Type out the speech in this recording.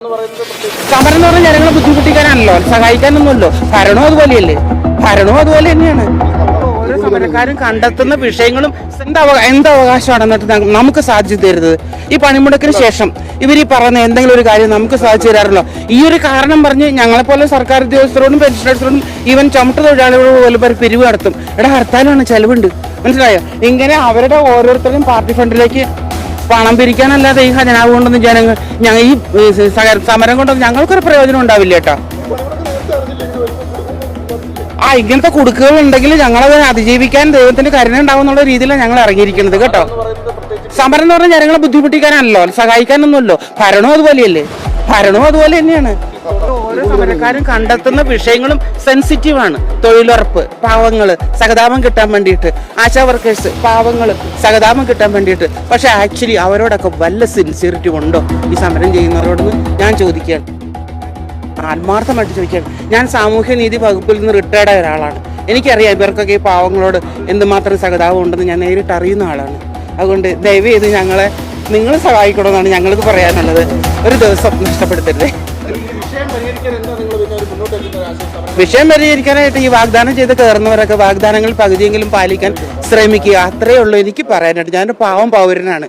സമരം എന്ന് പറഞ്ഞാൽ ജനങ്ങളെ ബുദ്ധിമുട്ടിക്കാനാണല്ലോ, സഹായിക്കാനൊന്നുമല്ലോ. ഭരണവും അതുപോലെ തന്നെയാണ്. ഓരോ സമരക്കാരും കണ്ടെത്തുന്ന വിഷയങ്ങളും എന്ത് അവകാശമാണെന്നിട്ട് നമുക്ക് സാധിച്ചു തരുന്നത്. ഈ പണിമുടക്കിന് ശേഷം ഇവർ ഈ പറയുന്ന എന്തെങ്കിലും ഒരു കാര്യം നമുക്ക് സാധിച്ചു തരാറുള്ളൂ. ഈ ഒരു കാരണം പറഞ്ഞ് ഞങ്ങളെപ്പോലെ സർക്കാർ ഉദ്യോഗസ്ഥരോടും പെൻഷനേഴ്സിനോടും ഈവൻ ചുമട്ട് തൊഴിലാളികളോട് പോലും പിരിവ് നടത്തും. ഹർത്താലാണ്, ചെലവുണ്ട്, മനസ്സിലായോ? ഇങ്ങനെ അവരുടെ ഓരോരുത്തരും പാർട്ടി ഫണ്ടിലേക്ക് പണം പിരിക്കാനല്ലാതെ ഈ ഖജനാവ് കൊണ്ടൊന്നും ഈ സമരം കൊണ്ടൊന്നും ഞങ്ങൾക്കൊരു പ്രയോജനം ഉണ്ടാവില്ല കേട്ടോ. ഇങ്ങനത്തെ കുടുക്കുകൾ ഉണ്ടെങ്കിൽ ഞങ്ങളത് അതിജീവിക്കാൻ ദൈവത്തിന്റെ കരുണ ഉണ്ടാവും എന്നുള്ള രീതിയിലാണ് ഞങ്ങൾ ഇറങ്ങിയിരിക്കുന്നത് കേട്ടോ. സമരം എന്ന് പറഞ്ഞാൽ ജനങ്ങളെ ബുദ്ധിമുട്ടിക്കാനാണല്ലോ, സഹായിക്കാനൊന്നുമല്ലോ. ഭരണവും അതുപോലെ തന്നെയാണ്. ഓരോ സമരക്കാരും കണ്ടെത്തുന്ന വിഷയങ്ങളും സെൻസിറ്റീവാണ്. തൊഴിലുറപ്പ്, പാവങ്ങള് സഹതാപം കിട്ടാൻ വേണ്ടിയിട്ട്, ആശാ വർക്കേഴ്സ്, പാവങ്ങള് സഹതാപം കിട്ടാൻ വേണ്ടിയിട്ട്. പക്ഷെ ആക്ച്വലി അവരോടൊക്കെ വല്ല സിൻസിയറിറ്റി ഉണ്ടോ ഈ സമരം ചെയ്യുന്നവരോടൊന്ന് ഞാൻ ചോദിക്കുകയാണ്, ആത്മാർത്ഥമായിട്ട് ചോദിക്കുകയാണ്. ഞാൻ സാമൂഹ്യനീതി വകുപ്പിൽ നിന്ന് റിട്ടയർഡ് ആയ ഒരാളാണ്. എനിക്കറിയാം ഇവർക്കൊക്കെ ഈ പാവങ്ങളോട് എന്തുമാത്രം സഹതാപം ഉണ്ടെന്ന് ഞാൻ നേരിട്ട് അറിയുന്ന ആളാണ്. അതുകൊണ്ട് ദയവ് ചെയ്ത് നിങ്ങൾ സഹായിക്കണമെന്നാണ് ഞങ്ങൾക്ക് പറയാനുള്ളത്. ഒരു ദിവസം നഷ്ടപ്പെടുത്തരുതേ. വിഷയം പരിഹരിക്കാനായിട്ട് ഈ വാഗ്ദാനം ചെയ്ത് കയറുന്നവരൊക്കെ വാഗ്ദാനങ്ങൾ പകുതിയെങ്കിലും പാലിക്കാൻ ശ്രമിക്കുക. അത്രയേ ഉള്ളൂ എനിക്ക് പറയാനായിട്ട്. ഞാനൊരു പാവം പൗരനാണ്.